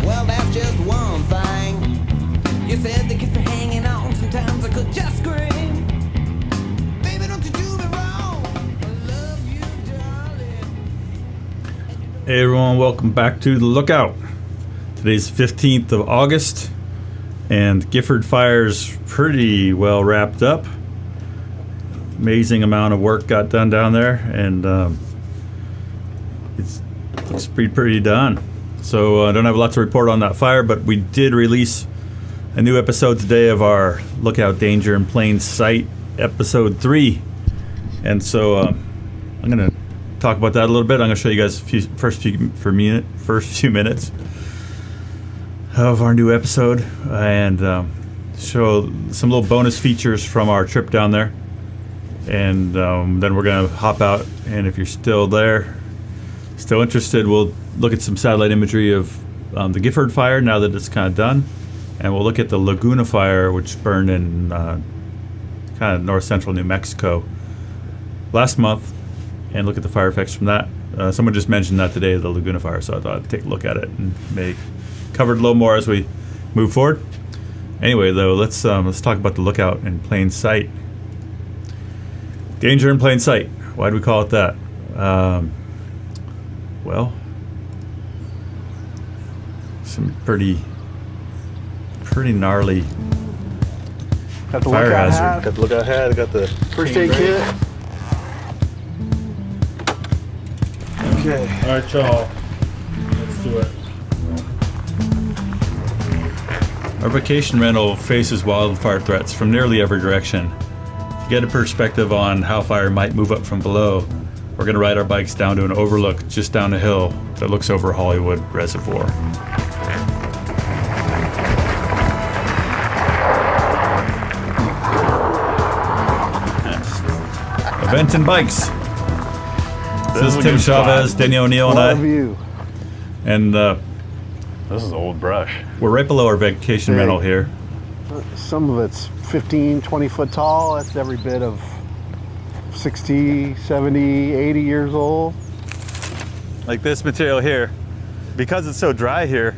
Well, that's just one thing. You said the kids were hanging on. Sometimes I could just scream. Baby, don't you do me wrong. I love you, darling. Hey everyone, welcome back to The Lookout. Today's 15th of August, and Gifford Fire's pretty well wrapped up. Amazing amount of work got done down there, and it looks pretty done. So I don't have a lot to report on that fire, but we did release a new episode today of our Lookout Danger in Plain Sight, episode 3. And so I'm going to talk about that a little bit. I'm going to show you guys first few minutes of our new episode, and show some little bonus features from our trip down there. And then we're going to hop out, and if you're still there, still interested, we'll look at some satellite imagery of the Gifford fire now that it's kind of done, and we'll look at the Laguna fire, which burned in kind of north central New Mexico last month, and look at the fire effects from that. Someone just mentioned that today, the Laguna fire, so I thought I'd take a look at it and maybe cover it a little more as we move forward. Anyway, though, let's talk about the Lookout in Plain Sight. Danger in plain sight. Why do we call it that? Well, some pretty gnarly fire hazard. Got the lookout hat. I got the First aid kit. Okay. All right, y'all. Let's do it. Our vacation rental faces wildfire threats from nearly every direction. To get a perspective on how fire might move up from below, we're going to ride our bikes down to an overlook just down a hill that looks over Hollywood Reservoir. Event and bikes. This is Tim Chavez, Denny O'Neill, and I. Love you. And This is old brush. we're right below our vacation rental here. Some of it's 15, 20 foot tall. That's every bit of 60, 70, 80 years old. Like this material here, because it's so dry here,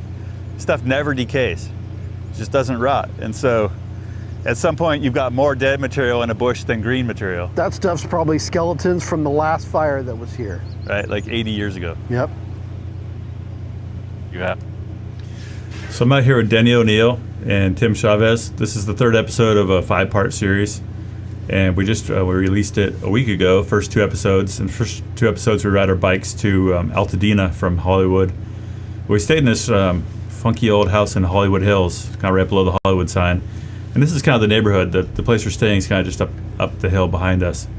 stuff never decays. It just doesn't rot. And so at some point you've got more dead material in a bush than green material, That stuff's probably skeletons from the last fire that was here. right? Like 80 years ago. Yep. You have. So I'm out here with Denny O'Neill and Tim Chavez. This is the third episode of a 5-part series, and we just we released it a week ago. First 2 episodes. In the first 2 episodes, we ride our bikes to Altadena from Hollywood. We stayed in this funky old house in Hollywood Hills, kind of right below the Hollywood sign. And this is kind of the neighborhood. The place we're staying is kind of just up the hill behind us.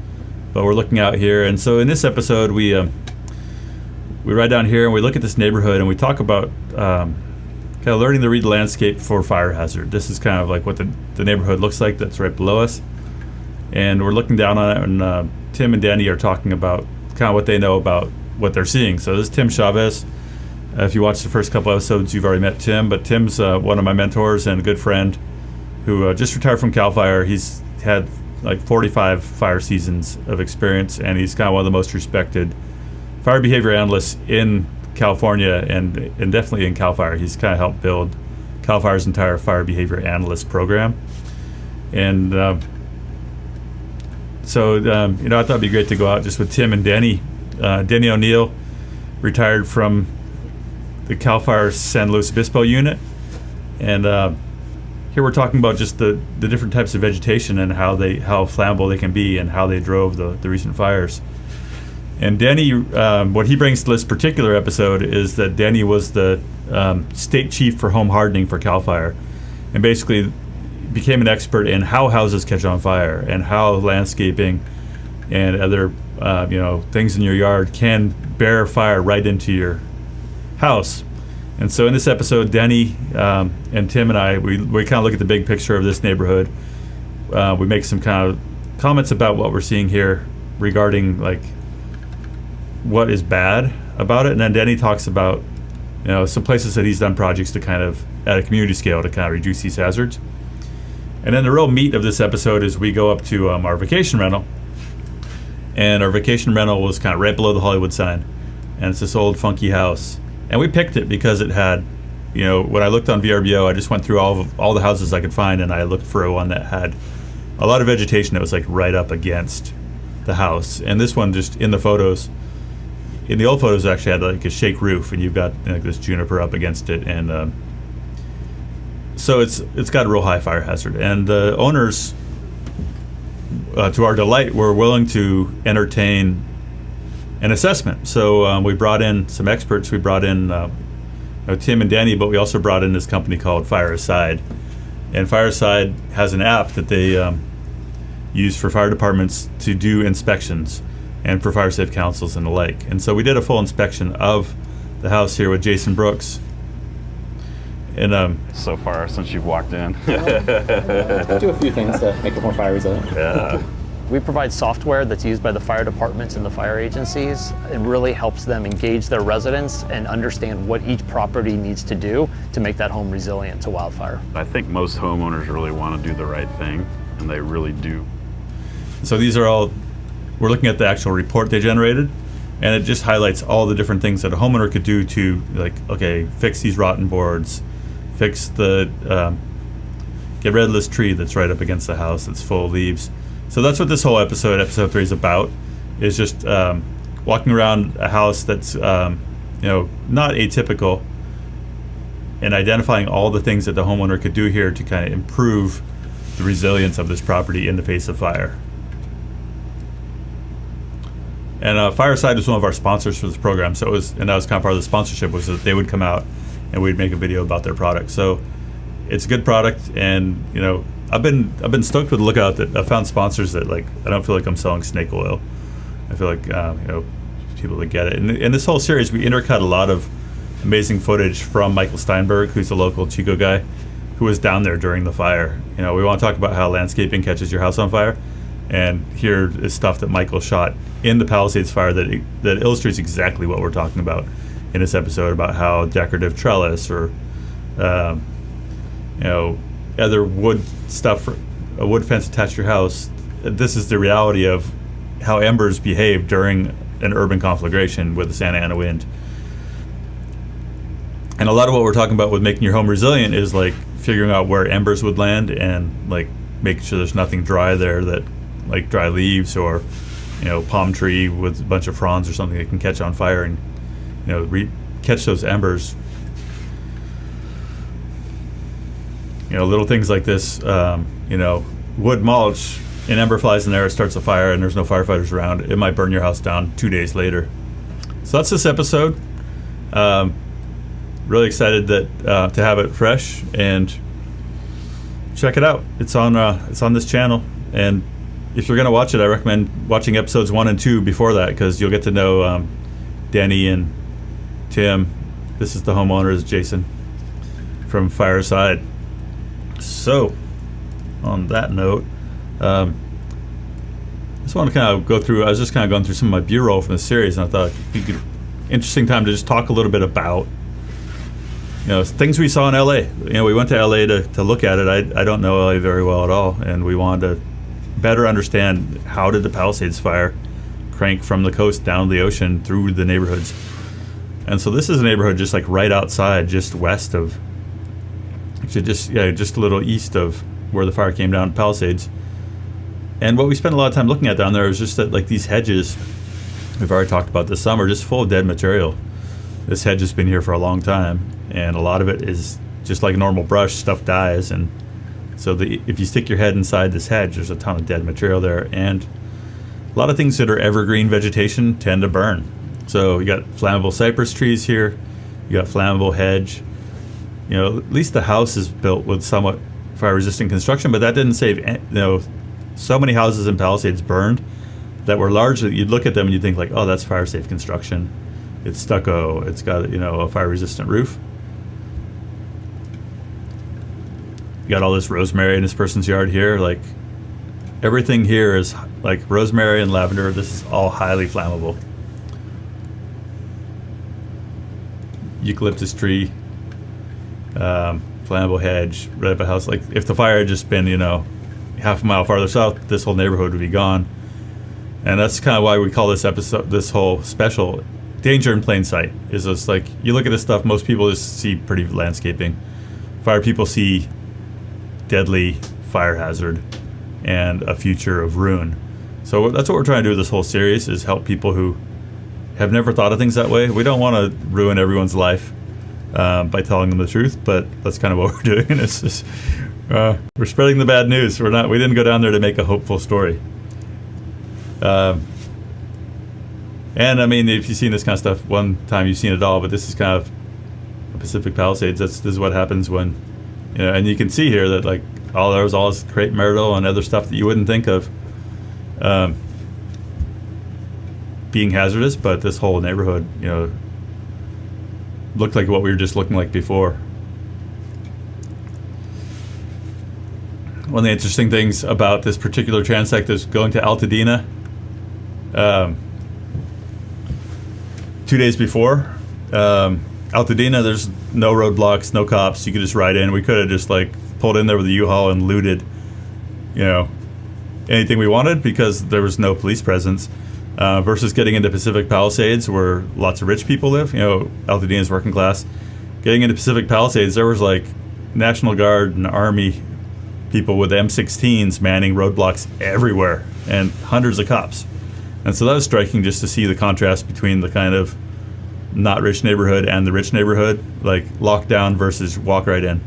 But we're looking out here, and so in this episode, we ride down here and we look at this neighborhood and we talk about kind of learning to read the landscape for fire hazard. This is kind of like what the neighborhood looks like that's right below us. And we're looking down on it, and Tim and Danny are talking about kind of what they know about what they're seeing. So this is Tim Chavez. If you watched the first couple episodes, you've already met Tim, but Tim's one of my mentors and a good friend who just retired from CAL FIRE. He's had like 45 fire seasons of experience, and he's kind of one of the most respected fire behavior analysts in California and definitely in CAL FIRE. He's kind of helped build CAL FIRE's entire fire behavior analyst program. And so I thought it'd be great to go out just with Tim and Danny. Denny O'Neill retired from the CAL FIRE San Luis Obispo unit. And here we're talking about just the different types of vegetation and how flammable they can be and how they drove the recent fires. And Danny, what he brings to this particular episode is that Danny was the state chief for home hardening for CAL FIRE, and basically became an expert in how houses catch on fire and how landscaping and other things in your yard can bear fire right into your house. And so in this episode, Danny and Tim and I, we kind of look at the big picture of this neighborhood. We make some kind of comments about what we're seeing here regarding like what is bad about it, and then Danny talks about some places that he's done projects to kind of at a community scale to kind of reduce these hazards. And then the real meat of this episode is we go up to our vacation rental, and our vacation rental was kind of right below the Hollywood sign, and it's this old funky house, and we picked it because it had when I looked on VRBO, I just went through all the houses I could find, and I looked for one that had a lot of vegetation that was like right up against the house. And this one, just in the photos, in the old photos, actually had like a shake roof, and you've got like this juniper up against it, and so it's got a real high fire hazard. And the owners, to our delight, were willing to entertain an assessment. So we brought in some experts. We brought in Tim and Danny, but we also brought in this company called Fireside. And Fireside has an app that they use for fire departments to do inspections and for fire safe councils and the like. And so we did a full inspection of the house here with Jason Brooks. And So far since you've walked in. Do a few things to make it more fire resilient. Yeah. We provide software that's used by the fire departments and the fire agencies. It really helps them engage their residents and understand what each property needs to do to make that home resilient to wildfire. I think most homeowners really want to do the right thing, and they really do. so these are all, we're looking at the actual report they generated, and it just highlights all the different things that a homeowner could do to, like, okay, fix these rotten boards, fix the, get rid of this tree that's right up against the house that's full of leaves. So that's what this whole episode 3 is about, is just walking around a house that's, not atypical, and identifying all the things that the homeowner could do here to kind of improve the resilience of this property in the face of fire. And Fireside was one of our sponsors for this program, so that was kind of part of the sponsorship, was that they would come out and we'd make a video about their product. So it's a good product, and I've been stoked with the lookout that I found sponsors that, like, I don't feel like I'm selling snake oil. I feel like people that get it. And in this whole series, we intercut a lot of amazing footage from Michael Steinberg, who's a local Chico guy, who was down there during the fire. We want to talk about how landscaping catches your house on fire, and here is stuff that Michael shot in the Palisades fire that illustrates exactly what we're talking about in this episode, about how decorative trellis or other wood stuff, a wood fence attached to your house. This is the reality of how embers behave during an urban conflagration with the Santa Ana wind. And a lot of what we're talking about with making your home resilient is like figuring out where embers would land, and like making sure there's nothing dry there, that like dry leaves or palm tree with a bunch of fronds or something that can catch on fire and catch those embers. Little things like this, wood mulch, an ember flies in there, it starts a fire, and there's no firefighters around. It might burn your house down 2 days later. So that's this episode. Really excited that to have it fresh, and check it out. It's on this channel, and if you're gonna watch it, I recommend watching episodes 1 and 2 before that, because you'll get to know Danny and Tim. This is the homeowner, is Jason from Fireside. So, on that note, I just want to kind of go through. I was just kind of going through some of my B-roll from the series, and I thought it'd be an interesting time to just talk a little bit about things we saw in LA. We went to LA to look at it. I don't know LA very well at all, and we wanted to better understand how did the Palisades fire crank from the coast down to the ocean through the neighborhoods. And so this is a neighborhood just like right outside, just west of, actually just a little east of where the fire came down, Palisades. And what we spent a lot of time looking at down there is just that, like, these hedges, we've already talked about this some, are just full of dead material. This hedge has been here for a long time, and a lot of it is just like normal brush, stuff dies, and so if you stick your head inside this hedge, there's a ton of dead material there, and a lot of things that are evergreen vegetation tend to burn. So you got flammable cypress trees here, you got flammable hedge. At least the house is built with somewhat fire-resistant construction, but that didn't save. So many houses in Palisades burned that were largely, you'd look at them and you'd think like, oh, that's fire-safe construction. It's stucco. It's got a fire-resistant roof. You got all this rosemary in this person's yard here. Like, everything here is like rosemary and lavender. This is all highly flammable. Eucalyptus tree. Flammable hedge right up a house. Like, if the fire had just been half a mile farther south, this whole neighborhood would be gone. And that's kind of why we call this episode, this whole special, danger in plain sight. Is just like you look at this stuff, most people just see pretty landscaping. Fire people see deadly fire hazard and a future of ruin. So that's what we're trying to do with this whole series, is help people who have never thought of things that way. We don't want to ruin everyone's life by telling them the truth, but that's kind of what we're doing. It's just, we're spreading the bad news. We didn't go down there to make a hopeful story. And I mean, if you've seen this kind of stuff one time, you've seen it all. But this is kind of Pacific Palisades. This is what happens when, and you can see here that like there was all this crepe myrtle and other stuff that you wouldn't think of being hazardous, but this whole neighborhood, looked like what we were just looking like before. One of the interesting things about this particular transect is going to Altadena. 2 days before Altadena, there's no roadblocks, no cops. You could just ride in. We could have just like pulled in there with a U-Haul and looted, anything we wanted because there was no police presence. Versus getting into Pacific Palisades where lots of rich people live. Altadena's working class. Getting into Pacific Palisades, there was like National Guard and Army people with M16s manning roadblocks everywhere and hundreds of cops. And so that was striking just to see the contrast between the kind of not rich neighborhood and the rich neighborhood, like lockdown versus walk right in.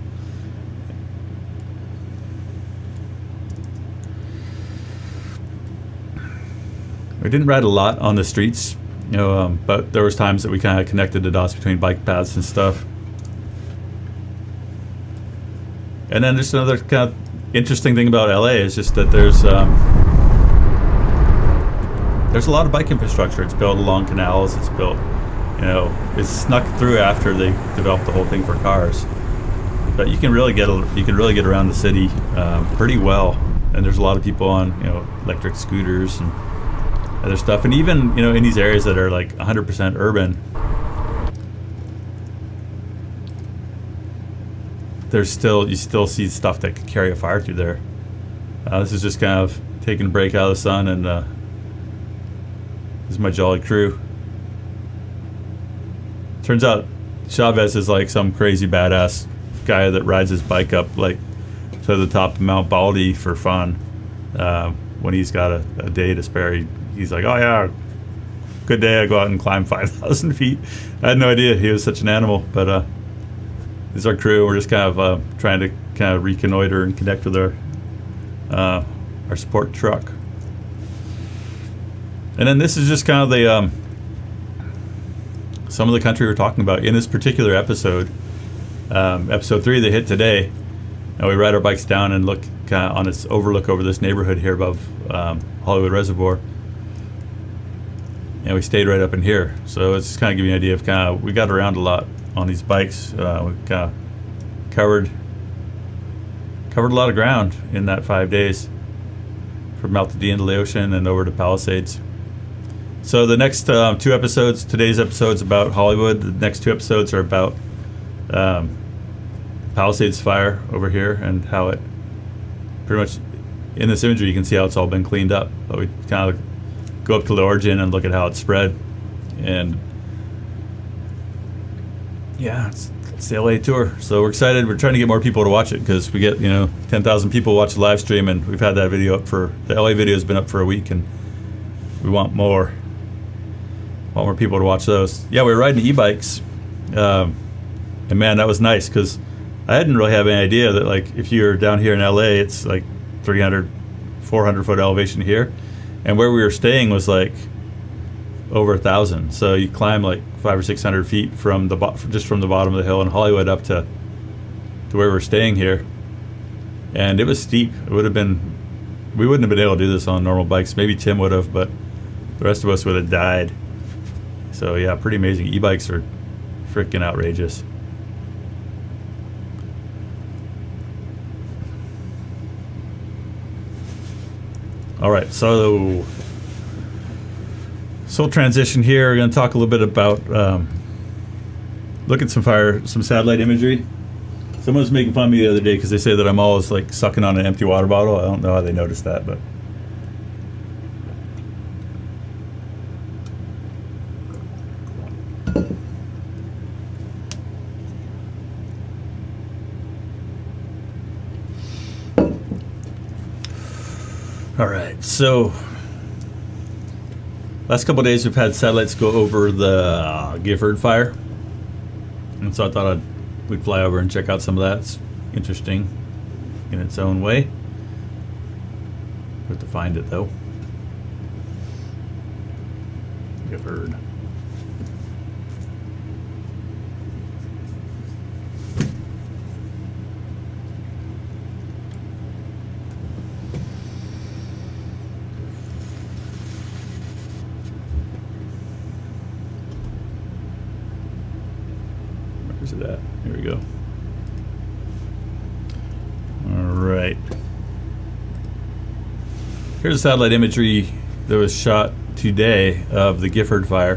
We didn't ride a lot on the streets, but there was times that we kind of connected the dots between bike paths and stuff. And then just another kind of interesting thing about LA is just that there's a lot of bike infrastructure. It's built along canals. It's built, it's snuck through after they developed the whole thing for cars. But you can really get around the city pretty well. And there's a lot of people on electric scooters and other stuff. And even in these areas that are like 100% urban, you still see stuff that could carry a fire through there. This is just kind of taking a break out of the sun, and this is my jolly crew. Turns out Chavez is like some crazy badass guy that rides his bike up like to the top of Mount Baldy for fun. When he's got a day to spare, he's like, oh yeah, good day, I go out and climb 5,000 feet. I had no idea he was such an animal, but this is our crew. We're just kind of trying to kind of reconnoiter and connect with our support truck. And then this is just kind of the some of the country we're talking about in this particular episode. Episode 3 that hit today. And we ride our bikes down and look kind of on its overlook over this neighborhood here above Hollywood Reservoir. And we stayed right up in here. So it's just kind of giving you an idea of kind of, we got around a lot on these bikes. We kind of covered a lot of ground in that 5 days, from Altadena to Laotian and over to Palisades. So the next 2 episodes, today's episode's about Hollywood. The next 2 episodes are about Palisades fire over here and how it pretty much, in this imagery you can see how it's all been cleaned up. But we kind of go up to the origin and look at how it's spread. And yeah, it's the LA tour. So we're excited. We're trying to get more people to watch it because we get 10,000 people watch the live stream, and we've had that video up the LA video has been up for a week, and we want more people to watch those. Yeah, we were riding e-bikes, and man, that was nice because I didn't really have any idea that like if you're down here in LA, it's like 300, 400 foot elevation here, and where we were staying was like over 1,000. So you climb like 500 or 600 feet from the bottom of the hill in Hollywood up to where we're staying here, and it was steep. We wouldn't have been able to do this on normal bikes. Maybe Tim would have, but the rest of us would have died. So yeah, pretty amazing. E-bikes are freaking outrageous. All right, so we'll transition here. We're going to talk a little bit about look at some satellite imagery. Someone was making fun of me the other day because they say that I'm always like sucking on an empty water bottle. I don't know how they noticed that, but All right, so last couple of days we've had satellites go over the Gifford fire, and so I thought we'd fly over and check out some of that. It's interesting in its own way. We have to find it though. Gifford. Where's it at? Here we go. All right. Here's a satellite imagery that was shot today of the Gifford fire.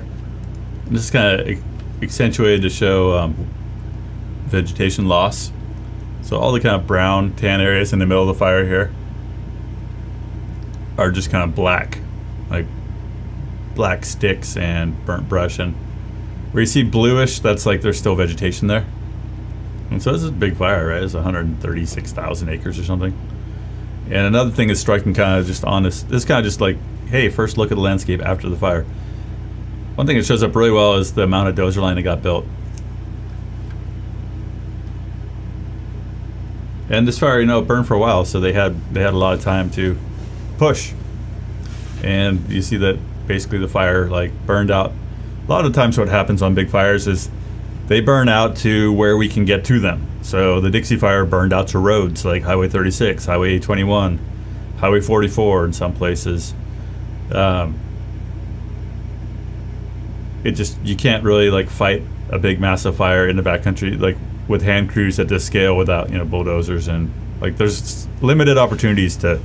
And this is kind of accentuated to show vegetation loss. So all the kind of brown, tan areas in the middle of the fire here are just kind of black, like black sticks and burnt brush. And where you see bluish, that's like there's still vegetation there. And so this is a big fire, right? It's 136,000 acres or something. And another thing is striking kind of just on this kind of just like, hey, first look at the landscape after the fire. One thing that shows up really well is the amount of dozer line that got built. And this fire, burned for a while, so they had a lot of time to push. And you see that basically the fire like burned out. A lot of times what happens on big fires is they burn out to where we can get to them. So the Dixie Fire burned out to roads like Highway 36, Highway 21, Highway 44 in some places. You can't really like fight a big massive fire in the backcountry like with hand crews at this scale without bulldozers, and like there's limited opportunities to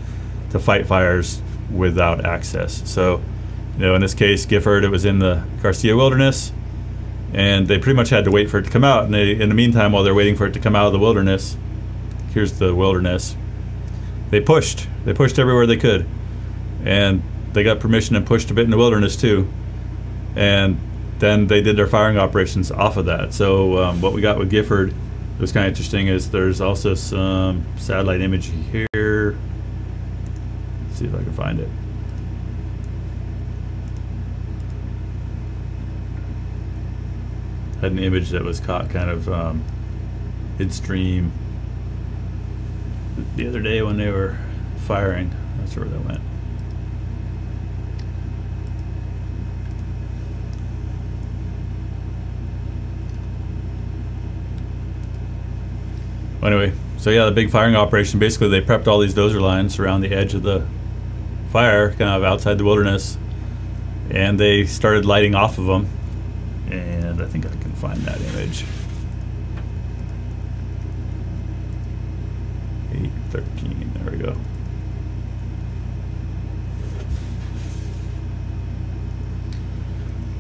fight fires without access. So in this case, Gifford, it was in the Garcia Wilderness. And they pretty much had to wait for it to come out. And in the meantime, while they're waiting for it to come out of the wilderness, here's the wilderness. They pushed everywhere they could. And they got permission and pushed a bit in the wilderness too. And then they did their firing operations off of that. So what we got with Gifford was kind of interesting is there's also some satellite imagery here. Let's see if I can find it. Had an image that was caught kind of midstream the other day when they were firing. Not sure where that went. Well, anyway, so yeah, the big firing operation, basically they prepped all these dozer lines around the edge of the fire, kind of outside the wilderness, and they started lighting off of them. And I think I can find that image. 813, there we go.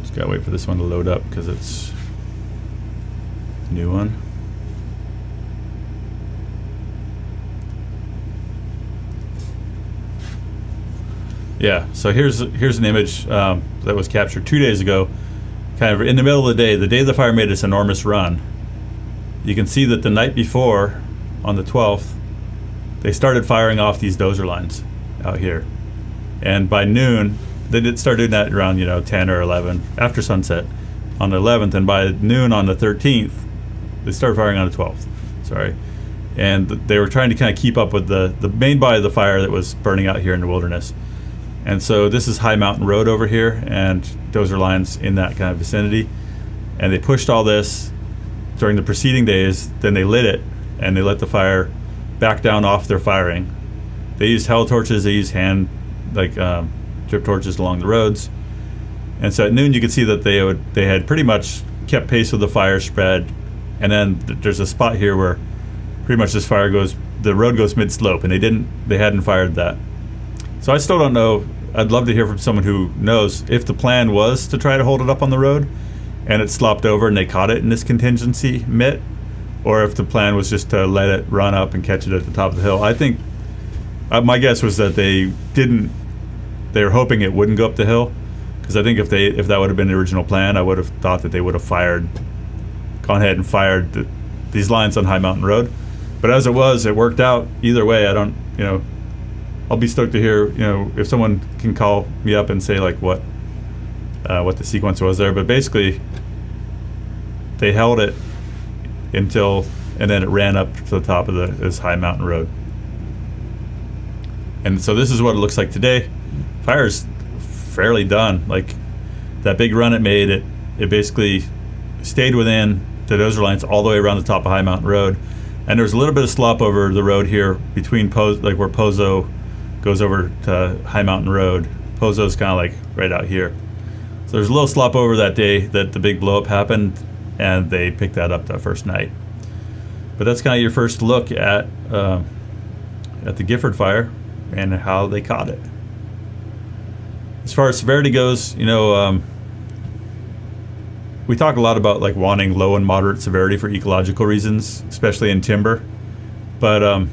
Just gotta wait for this one to load up because it's a new one. Yeah, so here's an image that was captured 2 days ago. Kind of in the middle of the day the fire made its enormous run. You can see that the night before, on the 12th, they started firing off these dozer lines out here. And by noon, they did start doing that around 10 or 11 after sunset on the 11th, and by noon on the 13th, they started firing on the 12th. Sorry. And they were trying to kind of keep up with the main body of the fire that was burning out here in the wilderness. And so this is High Mountain Road over here, and dozer lines in that kind of vicinity. And they pushed all this during the preceding days, then they lit it, and they let the fire back down off their firing. They used hell torches, they used hand, drip torches along the roads. And so at noon you could see that they had pretty much kept pace with the fire spread. And then there's a spot here where pretty much this the road goes mid-slope, and they hadn't fired that. So I still don't know. I'd love to hear from someone who knows if the plan was to try to hold it up on the road and it slopped over and they caught it in this contingency mitt, or if the plan was just to let it run up and catch it at the top of the hill. I think my guess was that they were hoping it wouldn't go up the hill, because I think if that would have been the original plan, I would have thought that they would have gone ahead and fired these lines on High Mountain Road. But as it was, it worked out either way. I don't I'll be stoked to hear, if someone can call me up and say like what the sequence was there. But basically, they held it and then it ran up to the top of this high mountain road. And so this is what it looks like today. Fire's fairly done. Like that big run it made, it basically stayed within the dozer lines all the way around the top of High Mountain Road. And there's a little bit of slop over the road here between where Pozo goes over to High Mountain Road. Pozo's kind of like right out here. So there's a little slop over that day that the big blow up happened, and they picked that up that first night. But that's kind of your first look at the Gifford fire and how they caught it. As far as severity goes, we talk a lot about like wanting low and moderate severity for ecological reasons, especially in timber. But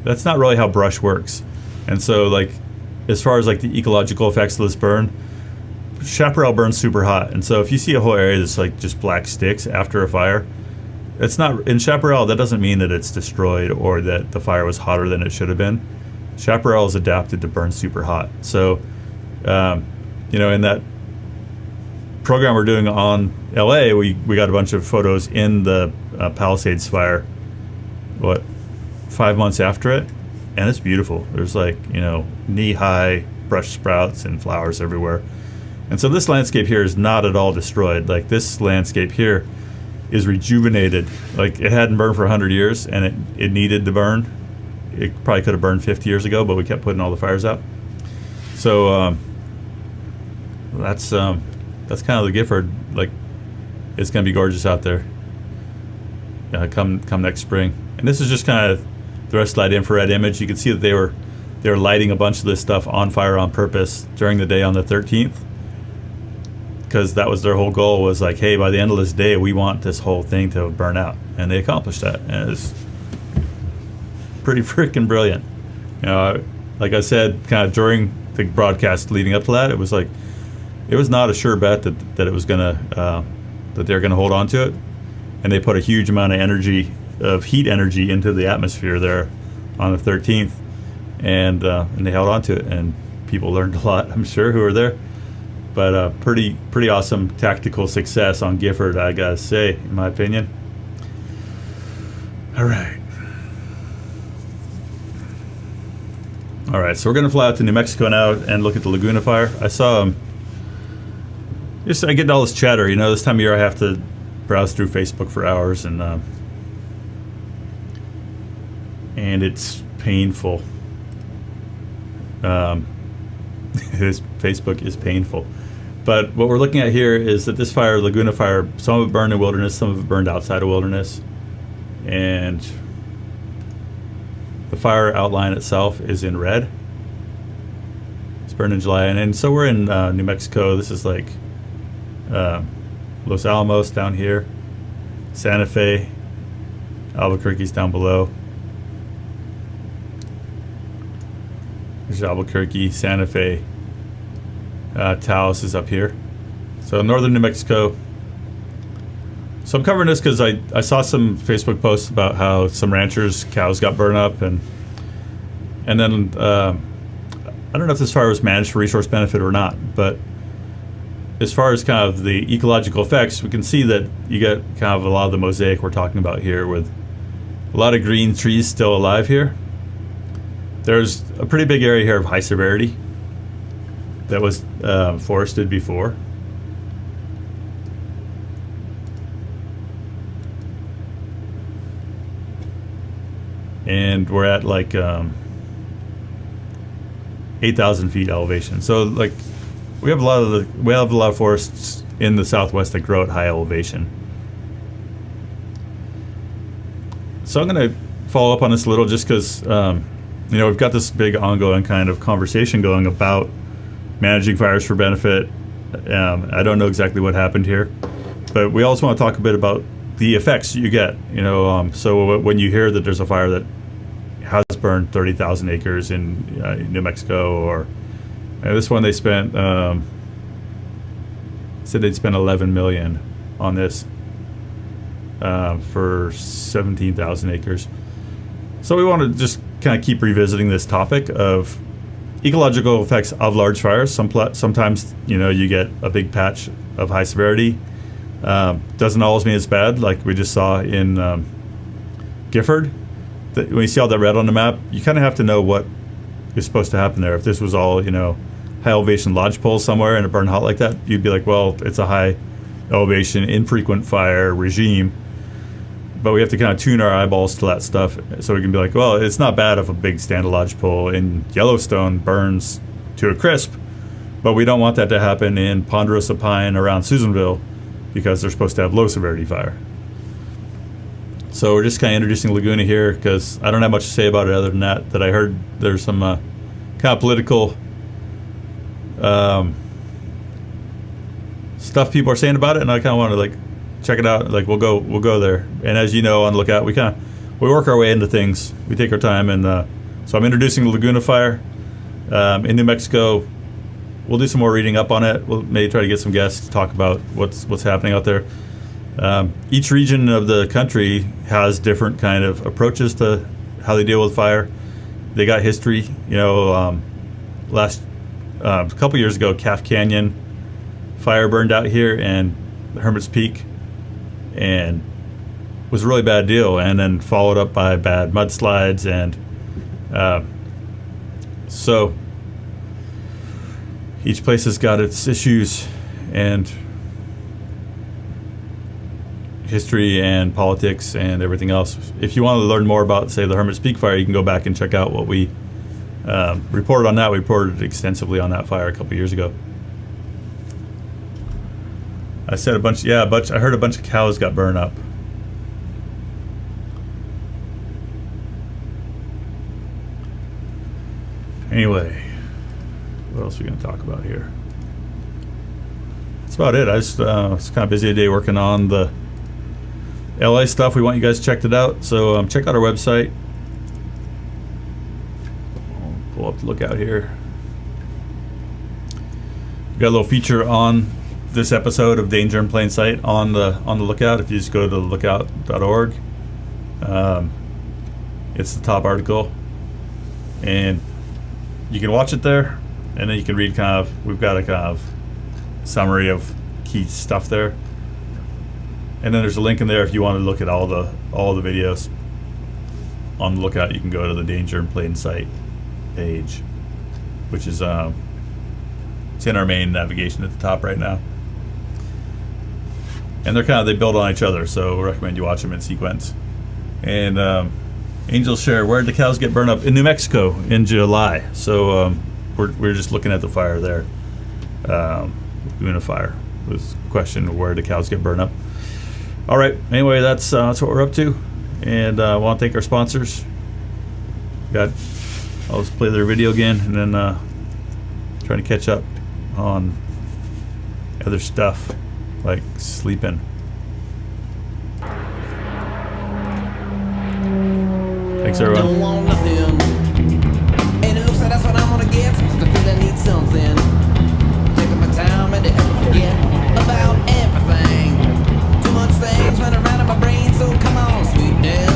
that's not really how brush works. And so like, as far as like the ecological effects of this burn, chaparral burns super hot. And so if you see a whole area that's like just black sticks after a fire, it's not, in chaparral, that doesn't mean that it's destroyed or that the fire was hotter than it should have been. Chaparral is adapted to burn super hot. So, in that program we're doing on LA, we got a bunch of photos in the Palisades fire, 5 months after it, and it's beautiful. There's like, knee-high brush sprouts and flowers everywhere. And so this landscape here is not at all destroyed. Like this landscape here is rejuvenated. Like it hadn't burned for 100 years, and it needed to burn. It probably could have burned 50 years ago, but we kept putting all the fires out. So that's kind of the Gifford. Like it's gonna be gorgeous out there. Come next spring. And this is just kind of the rest of that infrared image. You can see that they were lighting a bunch of this stuff on fire on purpose during the day on the 13th. Because that was their whole goal, was like, hey, by the end of this day, we want this whole thing to burn out. And they accomplished that. And it's pretty freaking brilliant. Like I said, kind of during the broadcast leading up to that, it was not a sure bet that it was gonna that they're gonna hold on to it. And they put a huge amount of heat energy into the atmosphere there on the 13th, and they held on to it. And people learned a lot, I'm sure, who were there. But pretty awesome tactical success on Gifford, I gotta say, in my opinion. All right, so we're gonna fly out to New Mexico now and look at the Laguna fire. I saw I get all this chatter. This time of year I have to browse through Facebook for hours, and it's painful. Facebook is painful. But what we're looking at here is that this fire, Laguna fire, some of it burned in wilderness, some of it burned outside of wilderness. And the fire outline itself is in red. It's burned in July. And so we're in New Mexico. This is like Los Alamos down here, Santa Fe, Albuquerque's down below. There's Albuquerque, Santa Fe. Taos is up here. So northern New Mexico. So I'm covering this because I saw some Facebook posts about how some ranchers' cows got burned up, and then I don't know if this fire was managed for resource benefit or not, but as far as kind of the ecological effects, we can see that you get kind of a lot of the mosaic we're talking about here, with a lot of green trees still alive here. There's a pretty big area here of high severity that was forested before. And we're at like 8,000 feet elevation. So like we have a lot of forests in the Southwest that grow at high elevation. So I'm going to follow up on this a little, just because we've got this big ongoing kind of conversation going about managing fires for benefit. I don't know exactly what happened here, but we also want to talk a bit about the effects you get. So when you hear that there's a fire that has burned 30,000 acres in New Mexico, or this one they spent said they'd spent 11 million on this for 17,000 acres. So we want to just kind of keep revisiting this topic of ecological effects of large fires. Sometimes, you get a big patch of high severity. Doesn't always mean it's bad, like we just saw in Gifford. When you see all that red on the map, you kind of have to know what is supposed to happen there. If this was all, high elevation lodgepole somewhere and it burned hot like that, you'd be like, well, it's a high elevation, infrequent fire regime. But we have to kind of tune our eyeballs to that stuff so we can be like, well, it's not bad if a big stand of lodgepole in Yellowstone burns to a crisp, but we don't want that to happen in Ponderosa Pine around Susanville because they're supposed to have low severity fire. So we're just kind of introducing Laguna here because I don't have much to say about it other than that I heard there's some kind of political stuff people are saying about it, and I kind of want to like check it out. Like we'll go there, and as you know, on the lookout, we work our way into things. We take our time, and so I'm introducing the Laguna Fire in New Mexico. We'll do some more reading up on it. We'll maybe try to get some guests to talk about what's happening out there. Each region of the country has different kind of approaches to how they deal with fire. They got history. Last a couple years ago, Calf Canyon fire burned out here, and Hermit's Peak, and was a really bad deal, and then followed up by bad mudslides, and so each place has got its issues and history and politics and everything else. If you want to learn more about, say, the Hermit's Peak fire, you can go back and check out what we reported on that. We reported extensively on that fire a couple years ago. I said I heard a bunch of cows got burned up. Anyway, what else are we going to talk about here? That's about it. I just it's kind of busy today working on the LA stuff. We want you guys to check it out. So check out our website. I'll pull up the lookout here. We got a little feature on this episode of Danger in Plain Sight on the lookout. If you just go to lookout.org, it's the top article, and you can watch it there, and then you can read we've got a kind of summary of key stuff there, and then there's a link in there if you want to look at all the videos on the lookout. You can go to the Danger in Plain Sight page, which is it's in our main navigation at the top right now. And they build on each other, so we recommend you watch them in sequence. And Angels share, where did the cows get burned up? In New Mexico in July. So we're just looking at the fire there. Laguna Fire was the question, where did the cows get burned up? All right, anyway, that's what we're up to. And I want to thank our sponsors. I'll just play their video again, and then trying to catch up on other stuff like sleeping. Thanks, everyone. Don't want nothing, and it looks like that's what I'm gonna get. Sometimes I feel I need something. Taking my time and to ever forget about everything. Too much things running around in my brain, so come on, sweetness.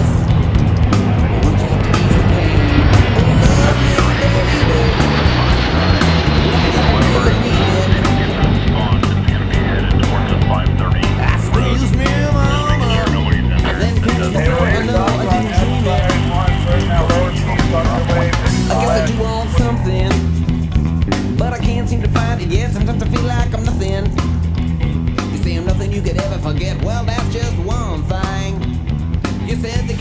Won't you have to ease the pain? Oh, love me, baby. Excuse me, mama. Then catch the I guess I do want something, but I can't seem to find it yet. Sometimes I feel like I'm nothing. You say I'm nothing you could ever forget. Well, that's just one thing. You said the